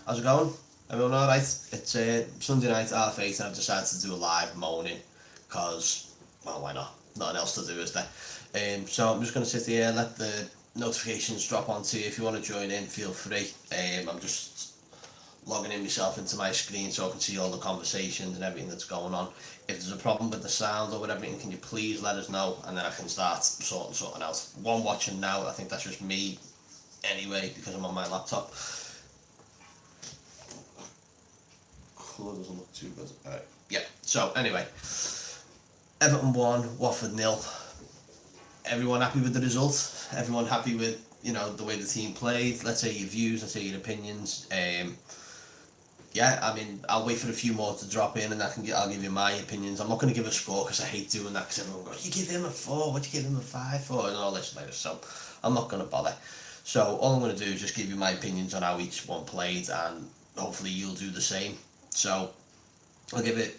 How's it going? Everyone alright? It's Sunday night, half eight, and I've decided to do a live moaning because, well, why not? Nothing else to do, is there? So I'm just going to sit here, let the notifications drop onto you. If you want to join in, feel free. I'm just logging in myself into my screen so I can see all the conversations and everything that's going on. If there's a problem with the sound or with everything, can you please let us know, and then I can start sorting out. One watching now, I think that's just me anyway because I'm on my laptop. Colour doesn't look too good. Alright. Yeah, so anyway, Everton 1, Watford 0. Everyone happy with the result? Everyone happy with, the way the team played? Let's say your views, let's say your opinions. Yeah, I mean, I'll wait for a few more to drop in and I'll give you my opinions. I'm not going to give a score because I hate doing that, because everyone goes, you give him a 4, what do you give him a 5 for, and all this later, so I'm not going to bother. So all I'm going to do is just give you my opinions on how each one played, and hopefully you'll do the same. So I'll give it,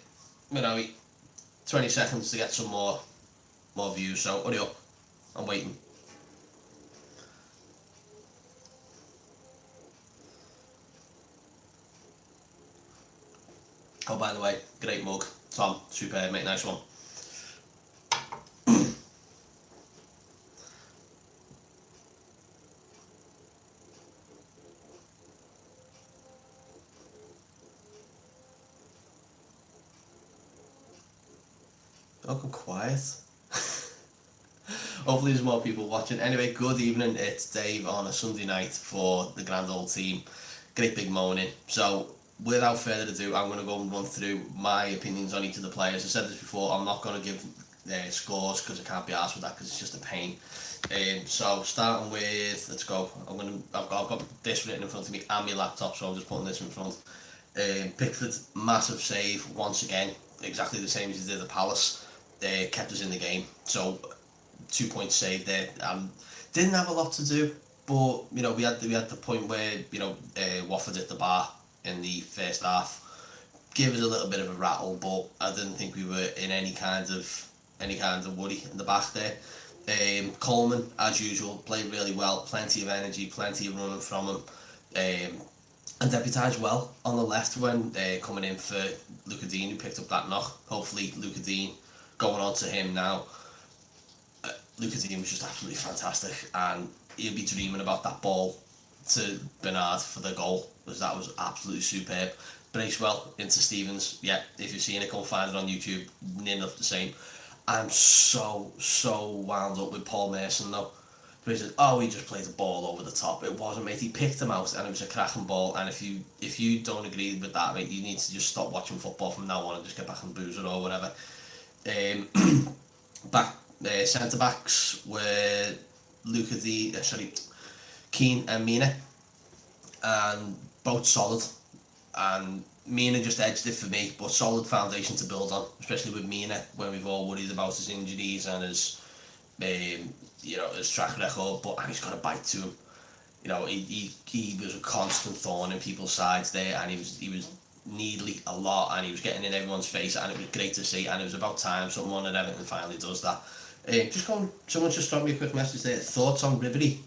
20 seconds to get some more views, so hurry up, I'm waiting. Oh, by the way, great mug, Tom, superb mate, nice one. Oh, I'm quiet. Hopefully there's more people watching. Anyway, good evening, it's Dave on a Sunday night for the GrandOldTeam. Great big moaning. So without further ado, I'm going to go and run through my opinions on each of the players. I said this before, I'm not going to give scores because I can't be arsed with that because it's just a pain. So starting with, let's go. I've got this written in front of me and my laptop, so I'm just putting this in front. Pickford, massive save once again, exactly the same as he did at Palace. Kept us in the game, so 2 point save there. Didn't have a lot to do, but we had the point where Watford hit the bar in the first half, gave us a little bit of a rattle, but I didn't think we were in any kind of worry in the back there. Coleman, as usual, played really well, plenty of energy, plenty of running from him, and deputised well on the left when coming in for Luca Dean, who picked up that knock. Hopefully Luca Dean, going on to him now, Luca Dean was just absolutely fantastic, and he'll be dreaming about that ball to Bernard for the goal, because that was absolutely superb. Bracewell into Stevens, yeah, if you've seen it, go find it on YouTube, near enough the same. I'm so wound up with Paul Merson though. He said, oh, he just played the ball over the top. It wasn't, mate, he picked him out and it was a cracking ball, and if you don't agree with that, mate, you need to just stop watching football from now on and just get back and booze it or whatever. Centre backs were Keane and Mina, and both solid, and Mina just edged it for me, but solid foundation to build on, especially with Mina when we've all worried about his injuries and his his track record, and he's got a bite to him. He was a constant thorn in people's sides there, and he was needly a lot, and he was getting in everyone's face, and it was great to see, and it was about time someone at Everton finally does that. Someone just dropped me a quick message there. Thoughts on Ribery?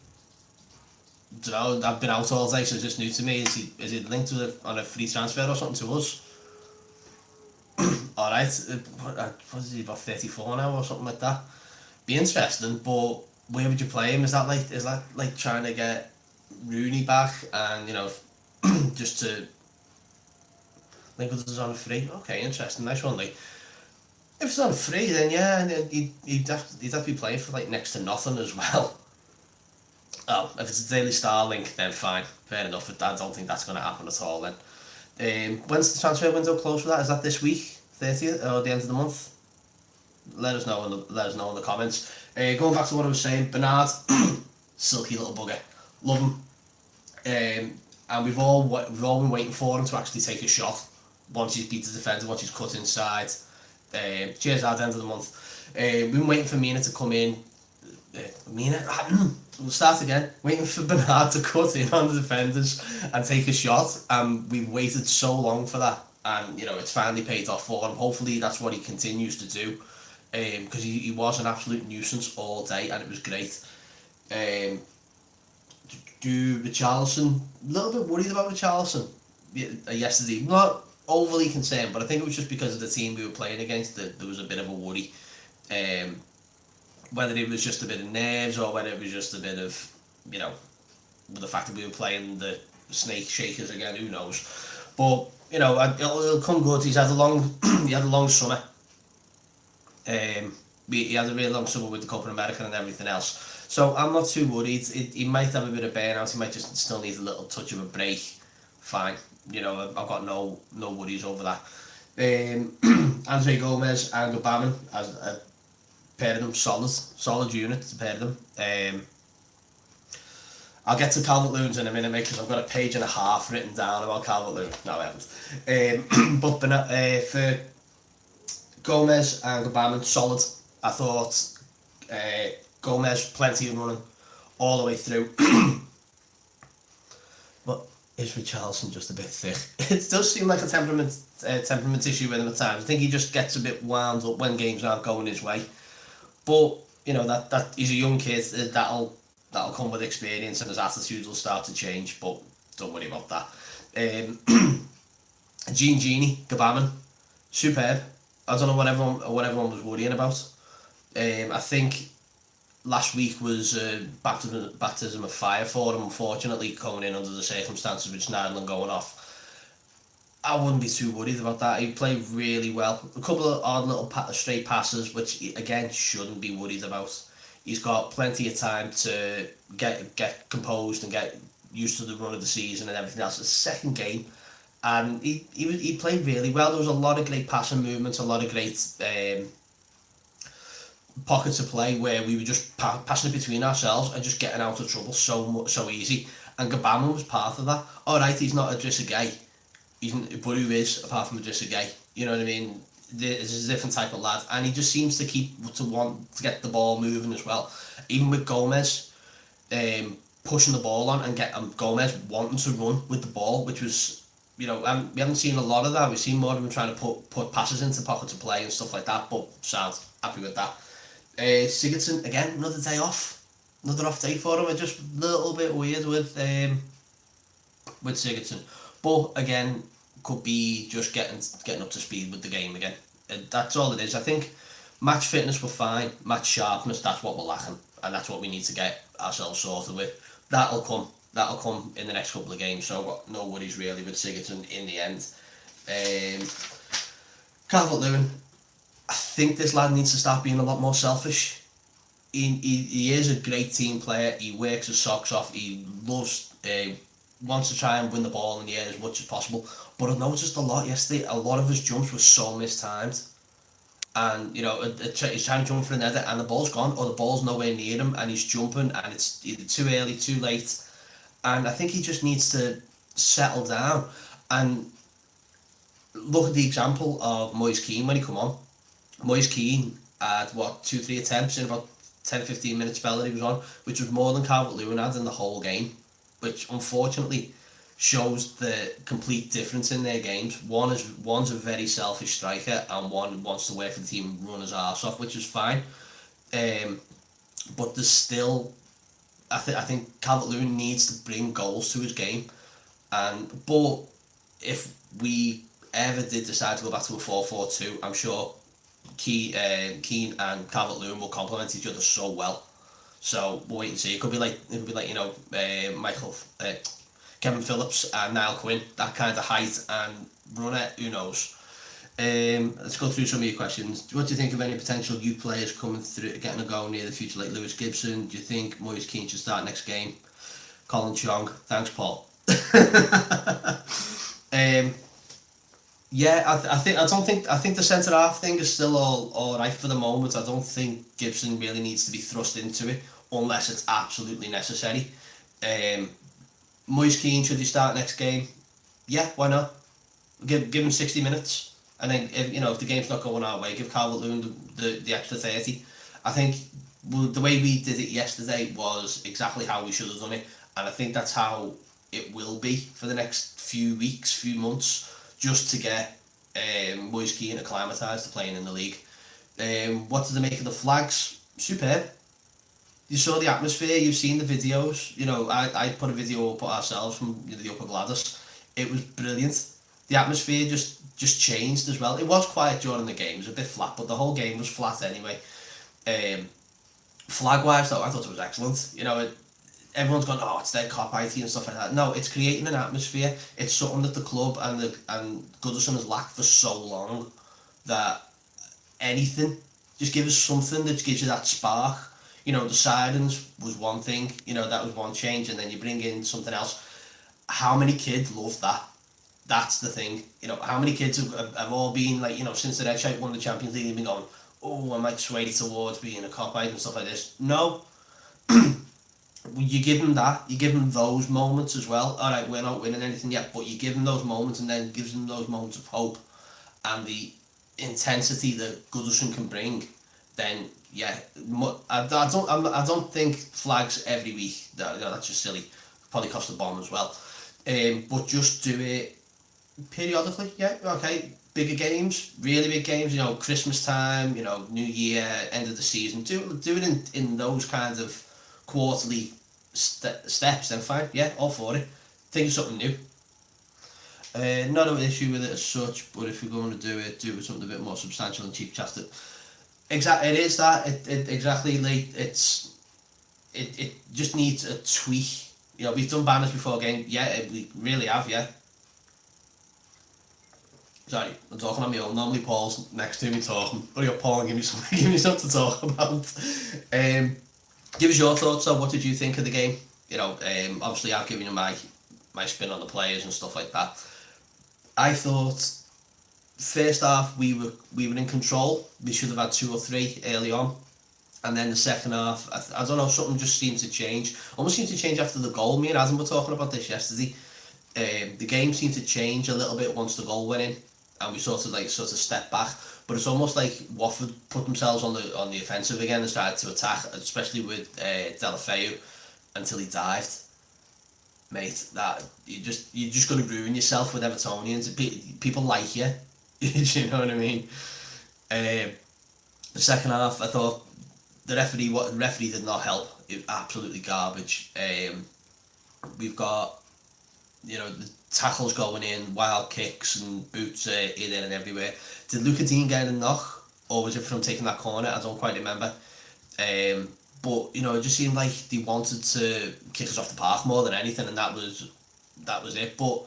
I've been out all day, so it's just new to me. Is he linked on a free transfer or something to us? Alright, what is he, about 34 now or something like that? Be interesting, but where would you play him? Is that like trying to get Rooney back and just to link with us on a free? Okay, interesting, nice one. Like, if it's on free, then yeah, and he'd have to be playing for next to nothing as well. Oh, if it's a Daily Star link, then fine, fair enough. I don't think that's going to happen at all then. When's the transfer window closed for that? Is that this week, 30th, or the end of the month? Let us know in the comments. Going back to what I was saying, Bernard, silky little bugger, love him. And we've all been waiting for him to actually take a shot once he's beat the defender, once he's cut inside. Cheers at the end of the month. We've been waiting for Mina to come in. We'll start again. Waiting for Bernard to cut in on the defenders and take a shot, and we've waited so long for that, and it's finally paid off for him. Hopefully that's what he continues to do, because he was an absolute nuisance all day, and it was great. Richarlison, a little bit worried about Richarlison. yesterday, not overly concerned, but I think it was just because of the team we were playing against that there was a bit of a worry. Whether it was just a bit of nerves or whether it was just a bit of, the fact that we were playing the snake shakers again, who knows. But, it'll come good. He's had a long, he had a long summer. He had a really long summer with the Copa America and everything else. So I'm not too worried. He might have a bit of burnout. He might just still need a little touch of a break. Fine. I've got no worries over that. Andre Gomez and Gbamin, as a pair of them, solid unit, to pair of them. I'll get to Calvert-Lewin's in a minute, mate, because I've got a page and a half written down about Calvert-Lewin. No, I haven't. But for Gomez and Gbamin, solid. I thought Gomez, plenty of running all the way through. But is Richarlison just a bit thick? It does seem like a temperament issue with him at times. I think he just gets a bit wound up when games aren't going his way. But that he's a young kid. That'll come with experience, and his attitudes will start to change. But don't worry about that. Genie, Gbamin, superb. I don't know what everyone was worrying about. I think last week was baptism of fire for him, unfortunately, coming in under the circumstances with Schneiderlin going off. I wouldn't be too worried about that. He played really well. A couple of odd little straight passes, which he, again, shouldn't be worried about. He's got plenty of time to get composed and get used to the run of the season and everything else. It's the second game, and he played really well. There was a lot of great passing movements, a lot of great pockets of play where we were just passing it between ourselves and just getting out of trouble so easy. And Gbamin was part of that. Alright, he's not Idrissa Gueye, but who is, apart from Idrissa Gueye? You know what I mean? There's a different type of lad, and he just seems to want to get the ball moving as well. Even with Gomez pushing the ball on and Gomez wanting to run with the ball, which was, we haven't seen a lot of that. We've seen more of him trying to put passes into pockets of play and stuff like that, but sound happy with that. Sigurdsson, again, another day off. Another off day for him. It's just a little bit weird with Sigurdsson. But again, could be just getting up to speed with the game again. That's all it is. I think match fitness we're fine. Match sharpness, that's what we're lacking. And that's what we need to get ourselves sorted with. That'll come in the next couple of games. So I've got no worries really with Sigurdsson in the end. Calvert-Lewin, I think this lad needs to start being a lot more selfish. He is a great team player. He works his socks off. He loves, wants to try and win the ball in the air as much as possible. But I noticed a lot yesterday. A lot of his jumps were so mistimed. And he's trying to jump for an header, and the ball's gone, or the ball's nowhere near him, and he's jumping, and it's either too early, too late. And I think he just needs to settle down and look at the example of Moise Kean when he come on. Moise Kean had 2-3 attempts in about 10-15 minute spell that he was on, which was more than Calvert-Lewin had in the whole game, which unfortunately shows the complete difference in their games. One's a very selfish striker, and one wants to work for the team and run his arse off, which is fine. But there's still, I think Calvert-Lewin needs to bring goals to his game, but if we ever did decide to go back to a 4-4-2, I'm sure Keane and Calvert-Lewin will complement each other so well. So we'll wait and see. It could be like Kevin Phillips and Niall Quinn, that kind of height and runner. Who knows? Let's go through some of your questions. What do you think of any potential youth players coming through, getting a go near the future, like Lewis Gibson? Do you think Moise Kean should start next game? Colin Chong, thanks, Paul. Yeah, I think the centre half thing is still all right for the moment. I don't think Gibson really needs to be thrust into it unless it's absolutely necessary. Moise Kean, should he start next game? Yeah, why not? Give him 60 minutes, and then if the game's not going our way, give Calvert-Lewin the extra 30. I think the way we did it yesterday was exactly how we should have done it, and I think that's how it will be for the next few weeks, few months, just to get Moise Kean acclimatised to playing in the league. What did they make of the flags? Superb. You saw the atmosphere, you've seen the videos. I put a video up ourselves from the Upper Gladys. It was brilliant. The atmosphere just changed as well. It was quiet during the game, it was a bit flat, but the whole game was flat anyway. Flag wise though, I thought it was excellent. You know, everyone's gone, oh, it's their cop-IT and stuff like that. No, it's creating an atmosphere. It's something that the club and Goodison has lacked for so long, that anything, just give us something that gives you that spark. You know, the sirens was one thing, you know, that was one change, and then you bring in something else. How many kids love that? That's the thing. You know, how many kids have all been like, you know, since the Red Shirt won the Champions League, they've been going, oh, I might sway towards being a cop-out and stuff like this. No. You give them that, you give them those moments as well. All right, we're not winning anything yet, but you give them those moments, and then gives them those moments of hope and the intensity that Goodison can bring. Then yeah, I don't think flags every week. That's just silly. Probably cost a bomb as well. But just do it periodically. Yeah, okay. Bigger games, really big games. You know, Christmas time. You know, New Year, end of the season. Do it in those kinds of quarterly steps. Then fine. Yeah, all for it. Think of something new. Not an issue with it as such, but if you're going to do it with something a bit more substantial and cheap-chested. Exactly, it is that. It exactly like it just needs a tweak. You know, we've done banners before game. Yeah, we really have. Yeah. Sorry, I'm talking on my own. Normally Paul's next to me talking. Hurry up, Paul, and give me something to talk about. Give us your thoughts on what did you think of the game. You know, obviously I've given you my spin on the players and stuff like that. I thought first half we were in control. We should have had 2 or 3 early on, and then the second half, I don't know, something just seemed to change. Almost seemed to change after the goal. Me and Adam were talking about this yesterday. The game seemed to change a little bit once the goal went in, and we sort of stepped back. But it's almost like Watford put themselves on the offensive again and started to attack, especially with Delafeu, until he dived. Mate, that you're just going to ruin yourself with Evertonians. People like you. Do you know what I mean? The second half, I thought the referee did not help. It was absolutely garbage. We've got, you know, the tackles going in, wild kicks and boots in there and everywhere. Did Luca Dean get a knock, or was it from taking that corner? I don't quite remember. But you know, it just seemed like they wanted to kick us off the park more than anything, and that was it. But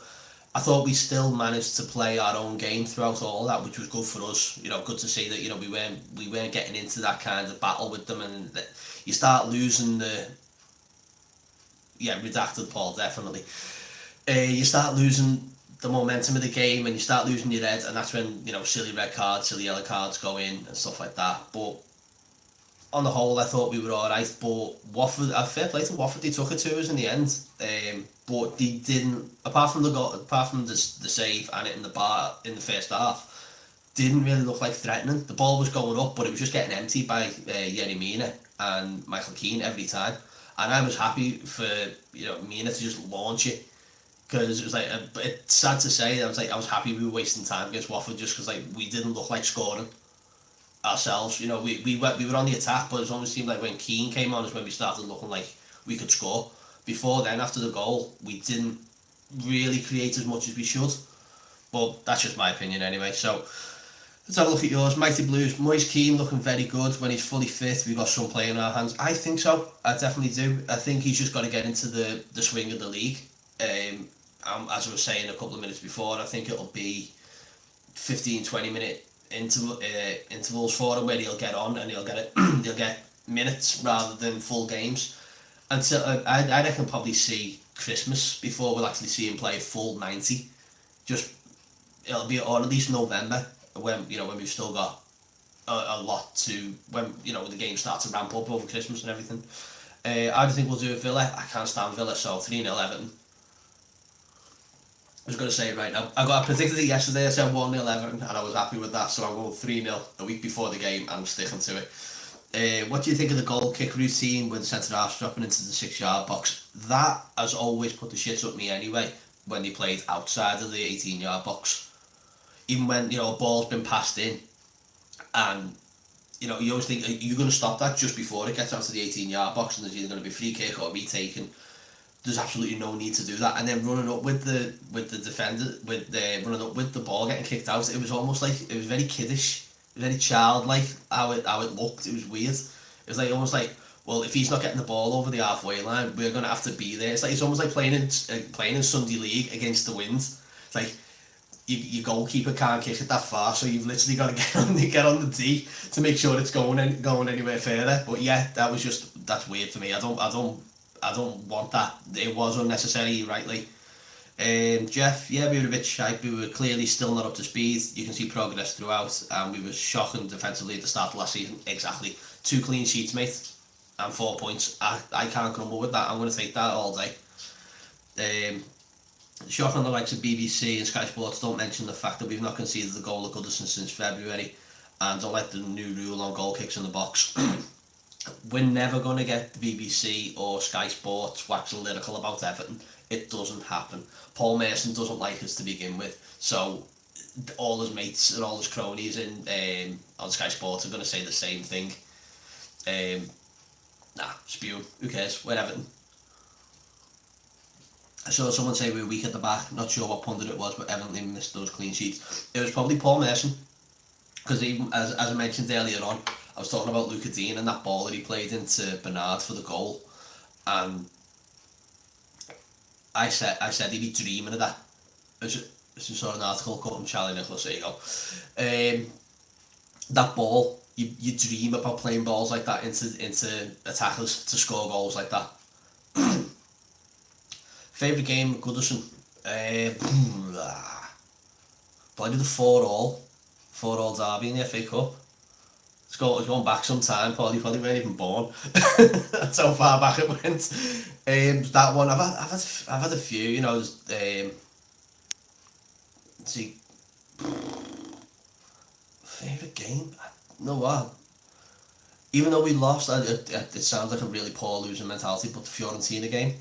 I thought we still managed to play our own game throughout all that, which was good for us. You know, good to see that, you know, we weren't getting into that kind of battle with them, and you start losing the redacted Paul, definitely. You start losing the momentum of the game, and you start losing your head, and that's when, you know, silly red cards, silly yellow cards go in and stuff like that. But on the whole, I thought we were alright. But Watford, fair play to Watford, they took it to us in the end. But they didn't, apart from the save and it in the bar in the first half, didn't really look like threatening. The ball was going up, but it was just getting emptied by Yerry Mina and Michael Keane every time. And I was happy for, you know, Mina to just launch it, because it was like, it's sad to say, I was happy we were wasting time against Watford, just because, like, we didn't look like scoring ourselves. You know, we were on the attack, but it almost seemed like when Keane came on is when we started looking like we could score. Before then, after the goal, we didn't really create as much as we should. But that's just my opinion anyway. So let's have a look at yours. Mighty Blues, Moise Keane looking very good when he's fully fit. We've got some play in our hands. I think so. I definitely do. I think he's just got to get into the swing of the league. As I was saying a couple of minutes before, I think it'll be 15-20 minute intervals for him, where he'll get on and he'll get minutes rather than full games. Until I reckon probably see Christmas before we'll actually see him play full 90. It'll be, or at least November, when we've still got a lot to, when the games start to ramp up over Christmas and everything. I think we'll do it Villa. I can't stand Villa, so 3-0 Everton. I was going to say it right now. I predicted it yesterday. I said 1-0 Everton, and I was happy with that. So I'm going 3-0 a week before the game, and I'm sticking to it. What do you think of the goal kick routine with the centre half dropping into the 6-yard box? That has always put the shit up me anyway, when they played outside of the 18-yard box. Even when, a ball's been passed in, and you always think, are you going to stop that just before it gets out to the 18-yard box, and there's either going to be free kick or retaken? there's absolutely no need to do that. And then running up with the defender, running up with the ball getting kicked out, it was almost like, it was very kiddish, very childlike how it looked. It was weird. It was like almost like, well, if he's not getting the ball over the halfway line, we're gonna have to be there. It's almost like playing in Sunday League against the wind. It's like your goalkeeper can't kick it that far, so you've literally got to get on the tee to make sure it's going anywhere further. But yeah, that's weird for me. I don't want that. It was unnecessary, rightly. Jeff, yeah, we were a bit shy. We were clearly still not up to speed. You can see progress throughout, and we were shocking defensively at the start of last season. Exactly. 2 clean sheets, mate, and 4 points. I can't grumble with that. I'm going to take that all day. Shocking the likes of BBC and Sky Sports don't mention the fact that we've not conceded the goal at Goodison since February, and don't like the new rule on goal kicks in the box. We're never going to get the BBC or Sky Sports waxing lyrical about Everton. It doesn't happen. Paul Merson doesn't like us to begin with, so all his mates and all his cronies on Sky Sports are going to say the same thing. Spew. Who cares? We're Everton. I saw someone say we were weak at the back. Not sure what pundit it was, but evidently missed those clean sheets. It was probably Paul Merson, because even as I mentioned earlier on, I was talking about Luca Dean and that ball that he played into Bernard for the goal, and I said he'd be dreaming of that. I just saw an article called from Charlie Nicholas. There you go. That ball, you dream about playing balls like that into attackers to score goals like that. Favourite game, Goodison? Probably the 4-4 derby in the FA Cup. It's going back some time, probably weren't even born. That's how far back it went. That one, I've had a few, you know. Let's see, favourite game? You know what? Even though we lost, it sounds like a really poor losing mentality, but the Fiorentina game,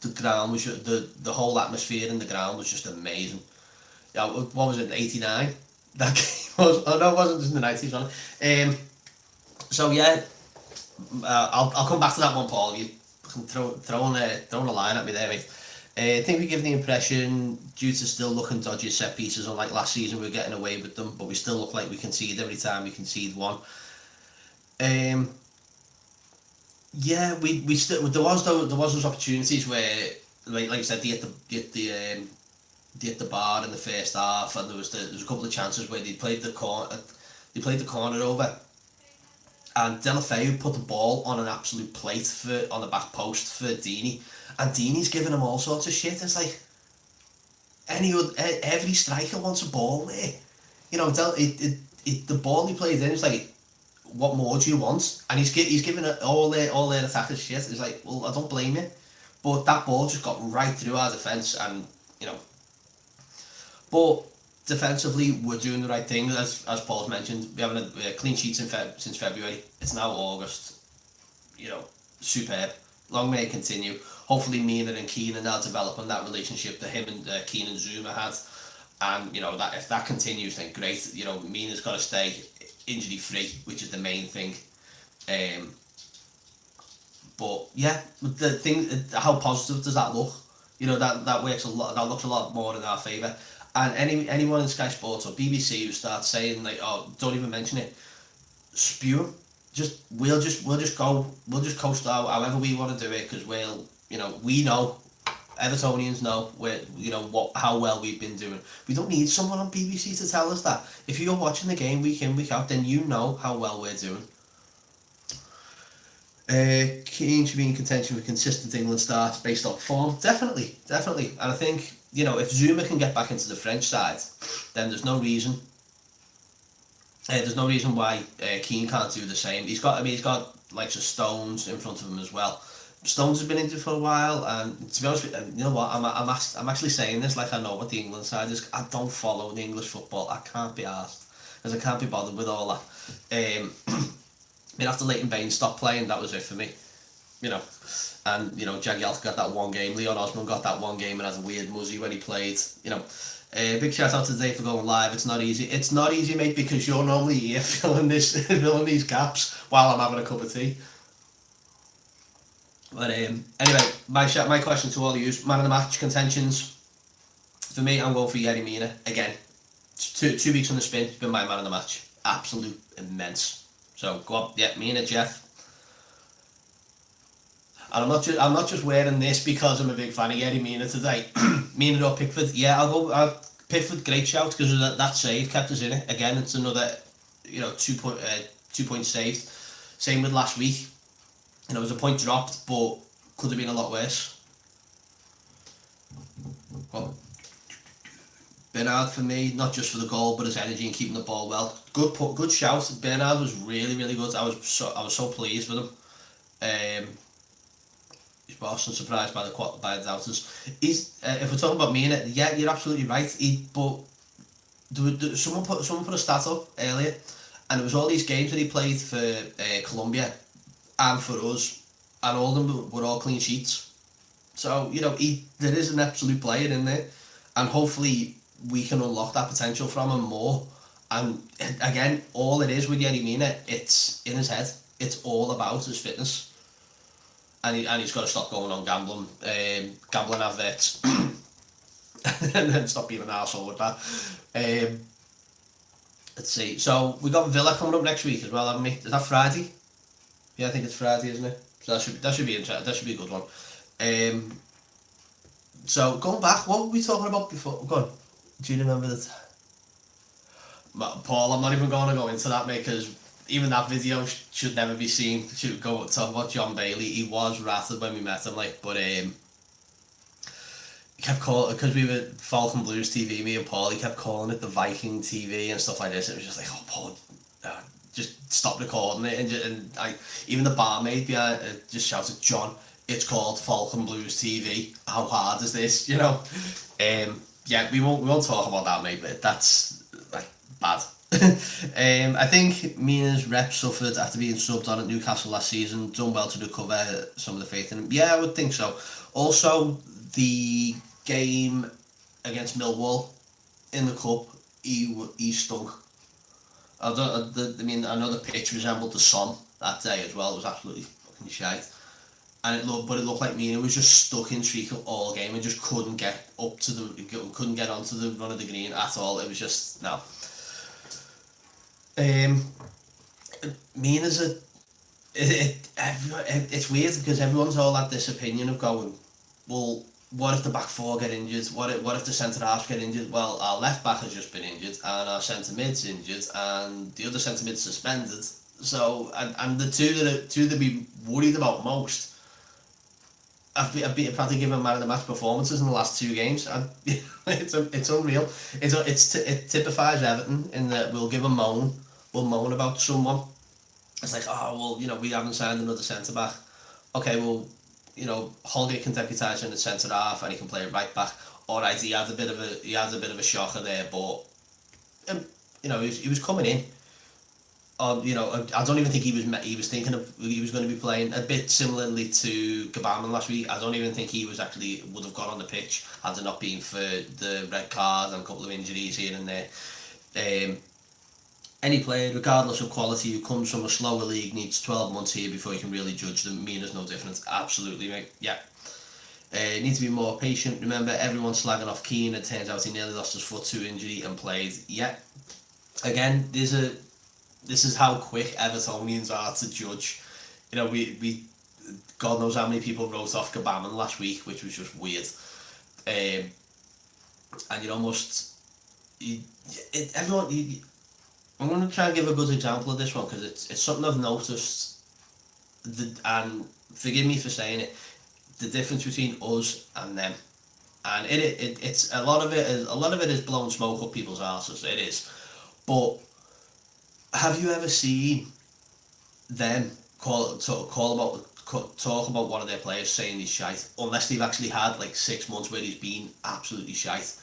the ground was the whole atmosphere in the ground was just amazing. Yeah, what was it? 89. That game was. Oh no, it wasn't just in the 90s, was it? So yeah, I'll come back to that one, Paul. You can throwing a line at me there, mate. I think we give the impression, due to still looking dodgy set pieces, unlike last season, we're getting away with them, but we still look like we concede every time we concede one. Yeah, we still there was those opportunities where, like I said, they hit the bar in the first half, and there was a couple of chances where they played the corner over, and Delafeu put the ball on an absolute plate on the back post for Deeney, and Deeney's giving him all sorts of shit. It's like every striker wants a ball there, you know. The ball he played in is like, what more do you want? And he's giving all their attackers shit. It's like, well, I don't blame you, but that ball just got right through our defence, and you know. But defensively, we're doing the right thing. As Paul's mentioned, we haven't had a clean sheet since February. It's now August. You know, superb. Long may it continue. Hopefully, Mina and Keenan are developing that relationship that him and Keenan Zuma had. And you know, that if that continues, then great. You know, Mina's got to stay injury free, which is the main thing. But yeah, the thing, how positive does that look? You know, that works a lot. That looks a lot more in our favour. And anyone in Sky Sports or BBC who starts saying like, oh, don't even mention it, spew them. We'll just coast out however we want to do it, because we know, Evertonians know how well we've been doing. We don't need someone on BBC to tell us that. If you're watching the game week in, week out, then you know how well we're doing. Keen to be in contention with consistent England starts based on form. Definitely. And I think, if Zuma can get back into the French side, then there's no reason why Keane can't do the same. He's got likes of Stones in front of him as well. Stones has been injured for a while, and to be honest with you, you know what, I'm actually saying this like I know what the England side is. I don't follow the English football. I can't be arsed, because I can't be bothered with all that. After Leighton Baines stopped playing, that was it for me. And Jagielka got that one game. Leon Osman got that one game and had a weird muzzy when he played. Big shout out to Dave for going live. It's not easy. It's not easy, mate, because you're normally here filling these gaps while I'm having a cup of tea. But anyway, my question to all of you is man of the match contentions. For me, I'm going for Yerry Mina again. 2 weeks on the spin, he's been my man of the match. Absolute immense. So go on, yeah, Mina, Jeff. And I'm not just wearing this because I'm a big fan of Yerry Mina today. Mina or Pickford, yeah, I'll Pickford, great shout because that save kept us in it. Again, it's another 2 point saved. Same with last week. It was a point dropped, but could have been a lot worse. Well, Bernard for me, not just for the goal, but his energy and keeping the ball well. Good shout. Bernard was really, really good. I was so pleased with him. He's Boston surprised by the doubters. If we're talking about Mina, yeah, you're absolutely right. Someone put a stat up earlier, and it was all these games that he played for Colombia and for us, and all of them were all clean sheets. So there is an absolute player in there, and hopefully we can unlock that potential from him more. And again, all it is with Yerry Mina, it's in his head. It's all about his fitness, and he's got to stop going on gambling adverts, and then stop being an arsehole with that. Let's see. So we got Villa coming up next week as well, haven't we? Is that Friday? Yeah, I think it's Friday, isn't it? So that should be interesting. That should be a good one. So going back, what were we talking about before? Go on. Do you remember that? Paul, I'm not even going to go into that, mate, because even that video should never be seen. Should go talk about John Bailey. He was rattled when we met him, but he kept calling, because we were Falcon Blues TV, me and Paul. He kept calling it the Viking TV and stuff like this. It was just like, oh, Paul, just stop recording it. And even the barmaid behind just shouted, John, it's called Falcon Blues TV. How hard is this? Yeah, we won't talk about that, mate. But that's bad. I think Mina's rep suffered after being subbed on at Newcastle last season. Done well to recover some of the faith in him. Yeah, I would think so. Also, the game against Millwall in the cup, he stunk. I know the pitch resembled the sun that day as well. It was absolutely fucking shite. And it looked like Mina was just stuck in Treacle all game and just couldn't get onto the run of the green at all. It was just no. Mina's it's weird because everyone's all had this opinion of going, well, what if the back four get injured? What if the centre halves get injured? Well, our left back has just been injured and our centre mid's injured and the other centre mid's suspended. So and the two that be worried about most. I've probably given man of the match performances in the last 2 games. It's unreal. It typifies Everton in that we'll give a moan. We'll moan about someone. It's like, oh well, we haven't signed another centre back. Okay, well, Holgate can deputise in the centre half and he can play right back. All right, he had a bit of a shocker there, but he was coming in. I don't even think he was thinking of he was going to be playing a bit similarly to Gabaman last week. I don't even think he would have gone on the pitch had it not been for the red card and a couple of injuries here and there. Any player, regardless of quality, who comes from a slower league needs 12 months here before you can really judge them. Mina's no different. Absolutely, mate. Yeah. Need to be more patient. Remember, everyone's slagging off Keane. It turns out he nearly lost his foot to injury and played. Yeah. Again, this is how quick Evertonians are to judge. We God knows how many people wrote off Gabaman last week, which was just weird. And I'm going to try and give a good example of this one because it's something I've noticed. And forgive me for saying it, the difference between us and them, and it's a lot of it is blowing smoke up people's arses. It is, but have you ever seen them talk about one of their players saying he's shite, unless they've actually had 6 months where he's been absolutely shite?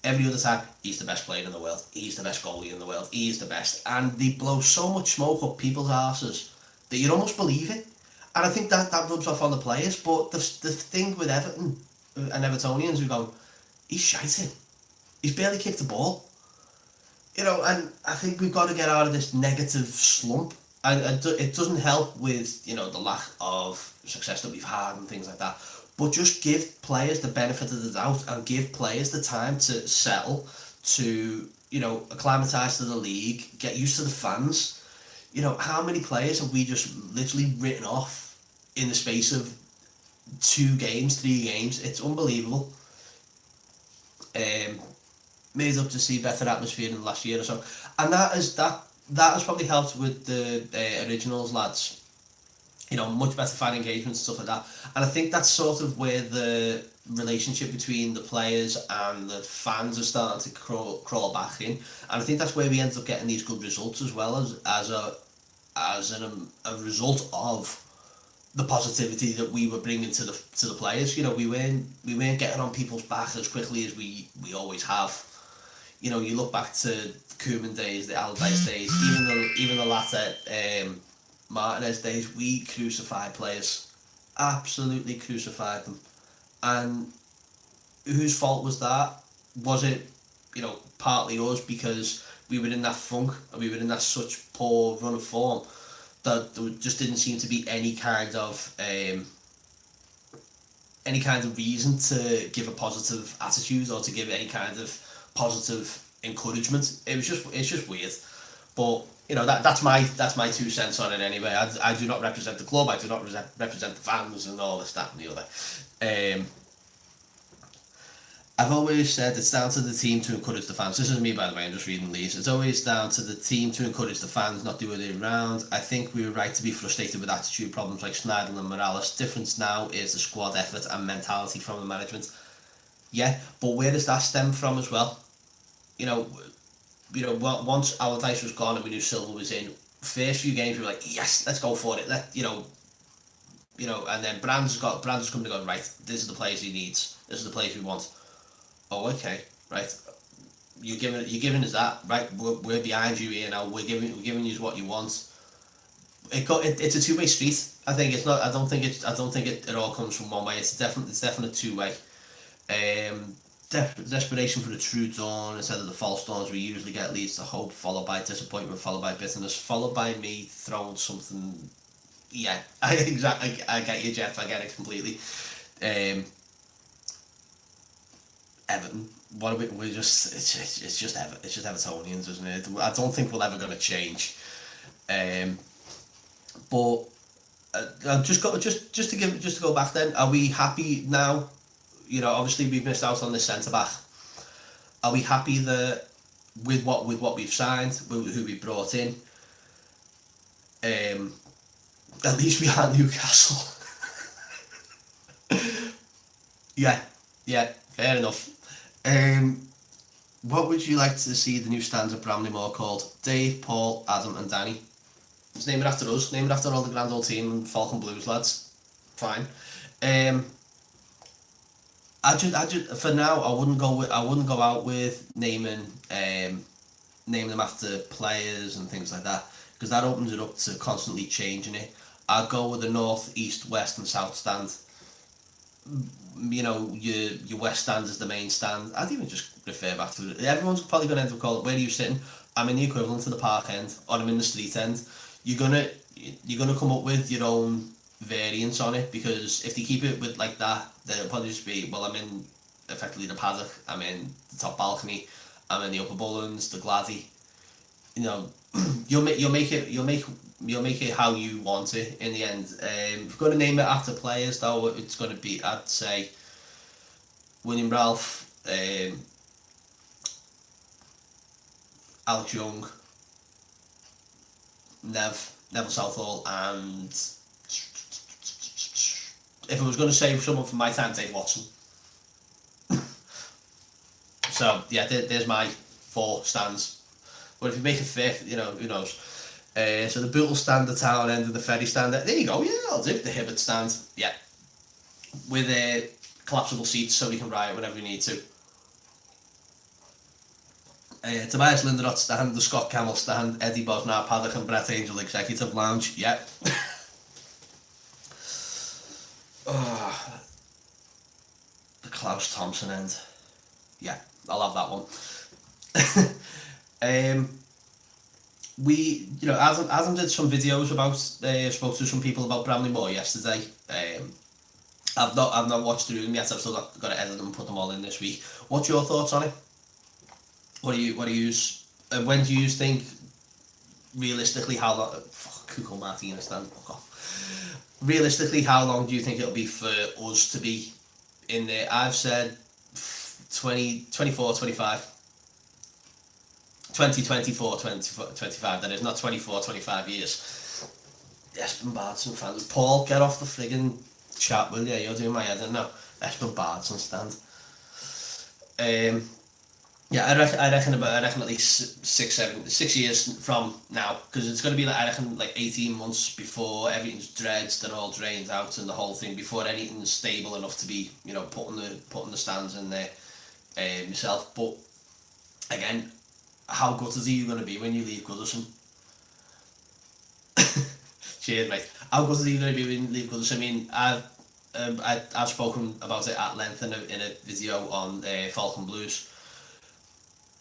Every other time, he's the best player in the world, he's the best goalie in the world, he's the best, and they blow so much smoke up people's arses that you'd almost believe it. And I think that rubs off on the players, but the thing with Everton and Evertonians who go, he's shite, he's barely kicked the ball. And I think we've got to get out of this negative slump. And it doesn't help with, the lack of success that we've had and things like that. But just give players the benefit of the doubt and give players the time to settle, to, you know, acclimatise to the league, get used to the fans. You know, how many players have we just literally written off in the space of 2 games, 3 games? It's unbelievable. Made up to see better atmosphere than last year or so, and that has probably helped with the originals lads. You know, much better fan engagement and stuff like that. And I think that's sort of where the relationship between the players and the fans are starting to crawl back in. And I think that's where we end up getting these good results as well, as a result of the positivity that we were bringing to the players. You know, we weren't getting on people's back as quickly as we always have. You know, you look back to Koeman days, the Allardyce days, even the latter Martinez days, we crucified players, absolutely crucified them. And whose fault was that? Was it, you know, partly us because we were in that funk and we were in that such poor run of form that there just didn't seem to be any kind of reason to give a positive attitude or to give any kind of positive encouragement. It's just weird. But you know, that's my 2 cents on it anyway. I do not represent the club. I do not represent the fans and all this, that and the other. I've always said it's down to the team to encourage the fans. This is me, by the way, I'm just reading these. It's always down to the team to encourage the fans, not the other way around. I think we were right to be frustrated with attitude problems like Sneijder and Morales. Difference now is the squad effort and mentality from the management. Yeah, but where does that stem from as well? You know, once Allardyce was gone and we knew Silva was in, first few games we were like, yes, let's go for it. You know, and then Brands come to go, right, this is the players he needs. This is the players we want. Oh, okay, right. You're giving us that, right? We're behind you here now. We're giving you what you want. It's a 2-way street. I think it's not. I don't think it all comes from one way. It's definitely 2-way. Desperation for the true dawn instead of the false dawns we usually get leads to hope, followed by disappointment, followed by bitterness, followed by me throwing something. Yeah, I get you, Jeff. I get it completely. Everton. What are we? We're just. It's just Evertonians, isn't it? I don't think we're ever going to change. But just to go back then. Are we happy now? You know, obviously we've missed out on this centre back. Are we happy with what we've signed, with who we brought in? At least we are Newcastle. yeah, fair enough. What would you like to see the new stand at Bramley-Moore called? Dave, Paul, Adam and Danny. Just name it after us. Name it after all the GrandOldTeam and Falcon Blues lads. Fine. I just for now I wouldn't go out with naming them after players and things like that, because that opens it up to constantly changing it. I'd go with the north, east, west and south stand. You know, your west stand is the main stand. I'd even just refer back to it. Everyone's probably going to end up calling it, where are you sitting? I'm in the equivalent to the park end, or I'm in the street end. You're gonna come up with your own variants on it, because if they keep it with like that, then it'll probably just be, well, I'm in effectively the paddock, I'm in the top balcony, I'm in the upper Bullens, the Gladdy. You know, you'll make it how you want it in the end. If we're going to name it after players, though, it's going to be, I'd say, William Ralph, Alex Young, Neville Southall, and if I was going to save someone from my time, Dave Watson. So yeah, there's my 4 stands. But if you make a 5th, you know, who knows. So the Bootle stand, the town end, and the ferry stand. There you go. Yeah, I'll do the Hibbert stand. Yeah, with collapsible seats so we can ride whenever we need to. Tobias Linderoth stand, the Scott Camel stand, Eddie Bosnar paddock, and Brett Angel executive lounge. Yeah. The Klaus Thompson end. Yeah, I'll have that one. Adam did some videos about, spoke to some people about Bramley Moore yesterday. I've not watched through them yet. I've still got to edit them and put them all in this week. What's your thoughts on it? What do you when do you think, realistically, how long? Kuko Martinez, stand fuck off. Realistically, how long do you think it'll be for us to be in there? I've said 24, 25. 2024, 25, that is, not 24, 25 years. Espen Bardson fans. Paul, get off the friggin' chat, will you? You're doing my head in now. Espen Bardson stand. Yeah, I reckon at least 6 years from now, because it's going to be I reckon 18 months before everything's dredged and all drained out and the whole thing, before anything's stable enough to be, putting the stands in there myself. But again, how gutted are you going to be when you leave Goodison? Cheers, mate. How gutted are you going to be when you leave Goodison? I mean, I've spoken about it at length in a video on Falcon Blues.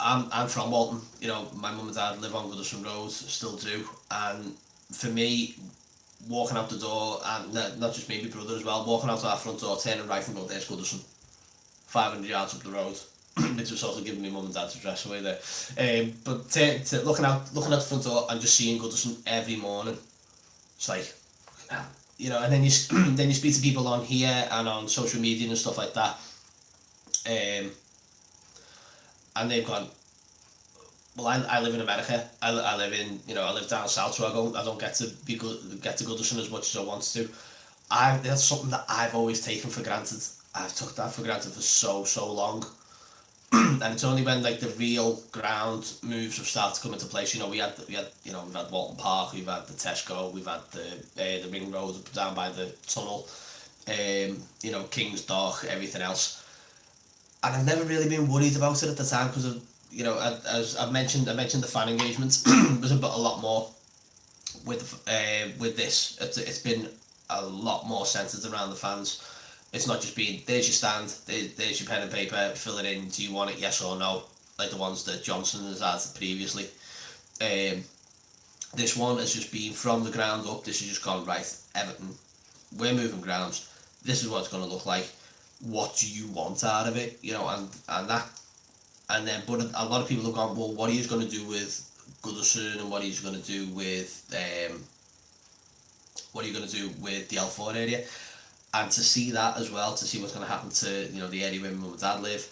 I'm from Walton. My mum and dad live on Goodison Road, still do. And for me, walking out the door, and not just me, my brother as well, walking out that front door, turning right and going, there's Goodison. 500 yards up the road. Which was sort of giving me mum and dad's address away there. But looking out the front door and just seeing Goodison every morning, it's like, and then you speak to people on here and on social media and stuff like that, and they've gone, well, I live in America. I live in, I live down south, so I don't get to Goodison as much as I want to. That's something that I've always taken for granted. I've took that for granted for so long. And it's only when the real ground moves have started to come into place. We've had Walton Park, we've had the Tesco, we've had the ring road down by the tunnel, King's Dock, everything else. And I've never really been worried about it at the time because of, as I mentioned the fan engagement was a lot more with this. It's been a lot more centred around the fans. It's not just being, there's your stand, there's your pen and paper, fill it in, do you want it, yes or no, like the ones that Johnson has had previously. This one has just been from the ground up. This has just gone, right, Everton, we're moving grounds, this is what it's going to look like, what do you want out of it, and then, but a lot of people have gone, well, what are you going to do with Goodison, and what are you going to do with, the L4 area? And to see that as well, to see what's going to happen to the area where my mum and dad live,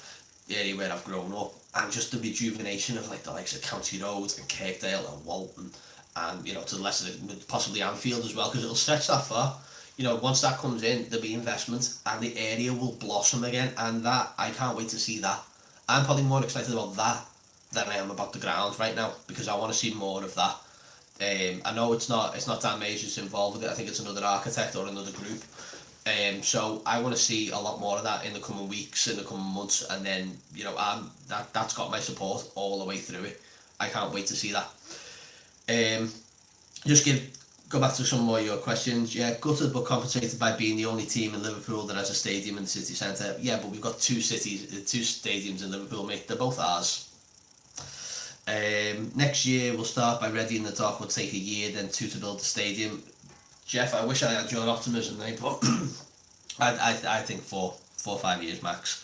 the area where I've grown up, and just the rejuvenation of the likes of County Road and Kirkdale and Walton, and to the lesser, possibly Anfield as well, because it'll stretch that far. Once that comes in, there'll be investment and the area will blossom again, and that, I can't wait to see that. I'm probably more excited about that than I am about the ground right now, because I want to see more of that. I know it's not Dan Majors involved with it. I think it's another architect or another group. So I want to see a lot more of that in the coming weeks, in the coming months, and then that's got my support all the way through it. I can't wait to see that. Go back to some more of your questions. Yeah, gutted but compensated by being the only team in Liverpool that has a stadium in the city centre. Yeah, but we've got two stadiums in Liverpool, mate. They're both ours. Next year we'll start by readying the dock. Will take a year, then 2 to build the stadium. Jeff, I wish I had your optimism, mate, but I think 4 or 5 years max.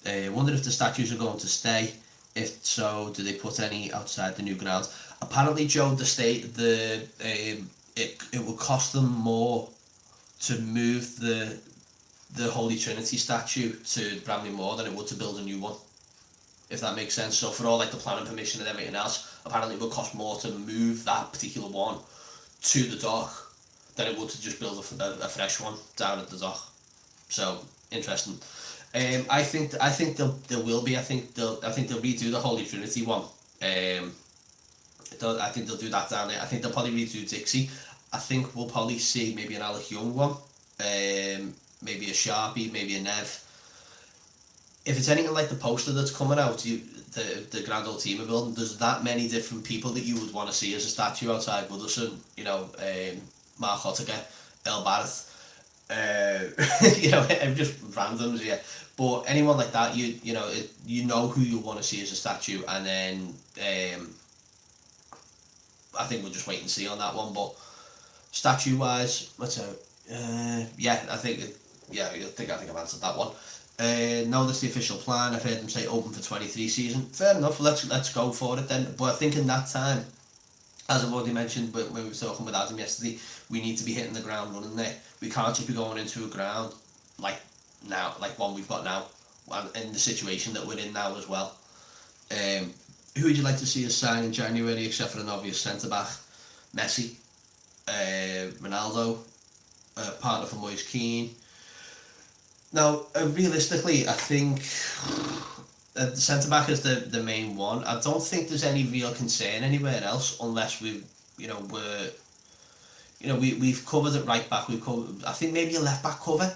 Wonder if the statues are going to stay. If so, do they put any outside the new ground? Apparently, Joe, it will cost them more to move the Holy Trinity statue to Bramley Moor than it would to build a new one, if that makes sense. So for all the planning permission and everything else, apparently it will cost more to move that particular one to the dock than it would to just build a fresh one down at the dock. So interesting. I think there will be. I think they'll redo the Holy Trinity one. I think they'll do that down there. I think they'll probably redo Dixie. I think we'll probably see maybe an Alec Young one, maybe a Sharpie, maybe a Nev. If it's anything like the poster that's coming out, the GrandOldTeam are building, there's that many different people that you would want to see as a statue outside Goodison. Mark Ottaker, El Barrett, just randoms, yeah. But anyone like that, you know who you want to see as a statue, and then I think we'll just wait and see on that one. But statue wise, yeah, I think I've answered that one. Now that's the official plan. I've heard them say open for 23 season. Fair enough. Let's go for it then. But I think in that time, as I've already mentioned when we were talking with Adam yesterday, we need to be hitting the ground running there. We can't just be going into a ground like now, like one we've got now, and in the situation that we're in now as well. Who would you like to see us sign in January, except for an obvious centre back? Messi, Ronaldo, partner for Moise Keane. Now, realistically, I think the centre back is the main one. I don't think there's any real concern anywhere else unless we've covered at right back. I think maybe a left back cover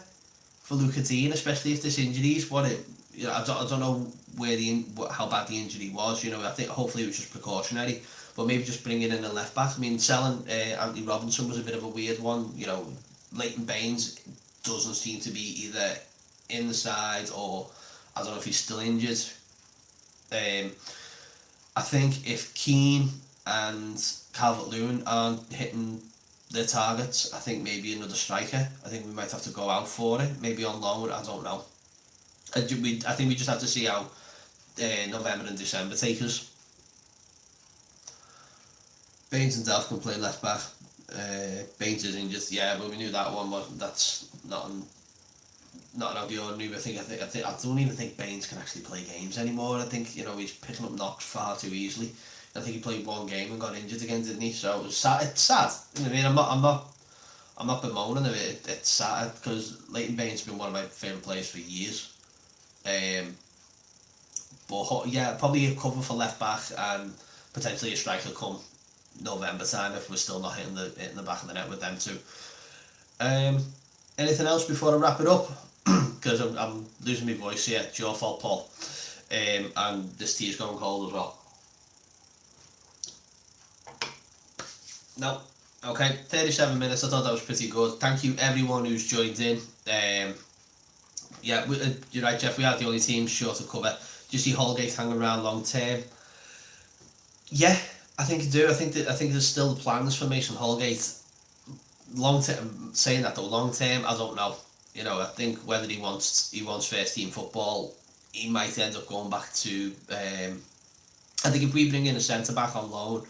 for Luca Dean, especially if this injury is I don't know how bad the injury was. I think hopefully it was just precautionary, but maybe just bringing in a left back. I mean, selling Anthony Robinson was a bit of a weird one. Leighton Baines doesn't seem to be either in the side or I don't know if he's still injured. I think if Keane and Calvert-Lewin aren't hitting their targets, I think maybe another striker. I think we might have to go out for it, maybe on loan. I don't know. I think we just have to see how November and December take us. Baines and Delph can play left back. Baines is injured, yeah, but we knew that one wasn't. That's not out of the ordinary. I don't even think Baines can actually play games anymore. I think he's picking up knocks far too easily. I think he played one game and got injured again, didn't he? So it was sad. It's sad. I mean, I'm not bemoaning it. It's sad because Leighton Baines has been one of my favourite players for years. But yeah, probably a cover for left back and potentially a striker come November time if we're still not hitting the back of the net with them too. Anything else before I wrap it up? Because I'm losing my voice here. It's your fault, Paul. And this tea is going cold as well. No. Okay, 37 minutes. I thought that was pretty good. Thank you everyone who's joined in. Yeah, you're right, Jeff. We are the only team sure to cover. Do you see Holgate hang around long term? Yeah, I think you do. I think there's still plans for Mason Holgate. Long term, saying that though, long term, I don't know. I think whether he wants first team football, he might end up going back to. I think if we bring in a centre back on loan,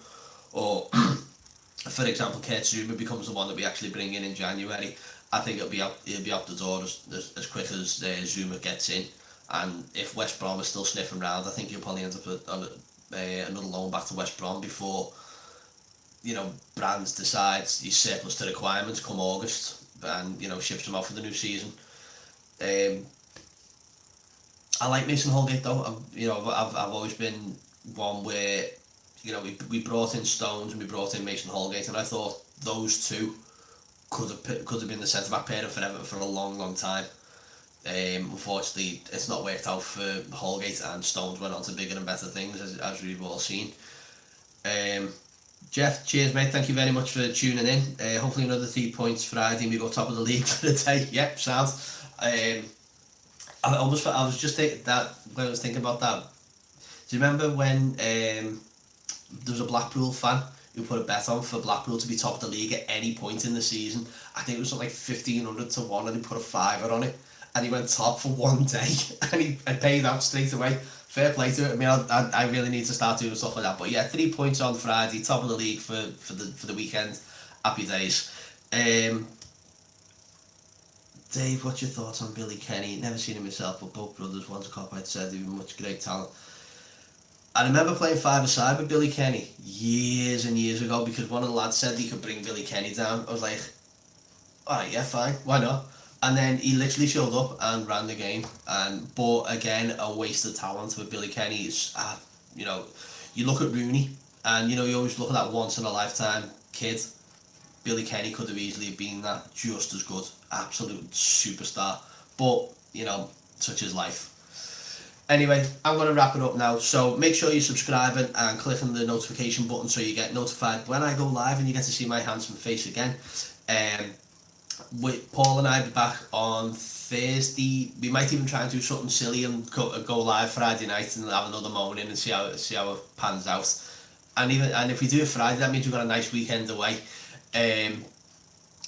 or for example, Kurt Zuma becomes the one that we actually bring in January, I think he'll be out the door as quick as Zuma gets in. And if West Brom is still sniffing around, I think he'll probably end up on another loan back to West Brom before Brands decides he's surplus to requirements come August and ships him off for the new season. I like Mason Holgate though. I've always been one where we brought in Stones and we brought in Mason Holgate, and I thought those two could have been the centre back pairing for Everton for a long time. Unfortunately, it's not worked out for Holgate, and Stones went on to bigger and better things, as we've all seen. Jeff, cheers mate, thank you very much for tuning in. Hopefully another 3 points Friday and we go top of the league for the day. Yep, sound. I was just thinking that when I was thinking about that. Do you remember when there was a Blackpool fan who put a bet on for Blackpool to be top of the league at any point in the season? I think it was like 1,500 to 1, and he put a fiver on it, and he went top for one day, and he paid out straight away. Fair play to it. I mean, I really need to start doing stuff like that. But yeah, 3 points on Friday, top of the league for the weekend. Happy days. Dave, what's your thoughts on Billy Kenny? Never seen him myself, but both brothers, one's a cop-out, said he was much great talent. I remember playing five-a-side with Billy Kenny years and years ago because one of the lads said he could bring Billy Kenny down. I was like, alright, yeah, fine, why not? And then he literally showed up and ran the game. But again, a waste of talent with Billy Kenny. You look at Rooney, and you always look at that once in a lifetime kid. Billy Kenny could have easily been that, just as good, absolute superstar. But such is life. Anyway, I'm going to wrap it up now. So make sure you're subscribing and clicking the notification button so you get notified when I go live and you get to see my handsome face again. Paul and I will be back on Thursday. We might even try and do something silly and go live Friday night and have another moan in and see how it pans out. and if we do it Friday, that means we've got a nice weekend away.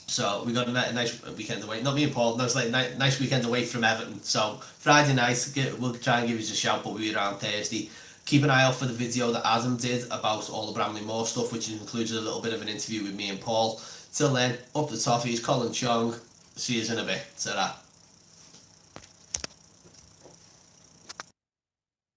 So we got a nice weekend away. Not me and Paul. No, it's like a nice weekend away from Everton. So Friday night, we'll try and give us a shout, but we'll be around Thursday. Keep an eye out for the video that Adam did about all the Bramley Moor stuff, which includes a little bit of an interview with me and Paul. Till then, up the toffees, Colin Chong. See you in a bit. Ta-ra.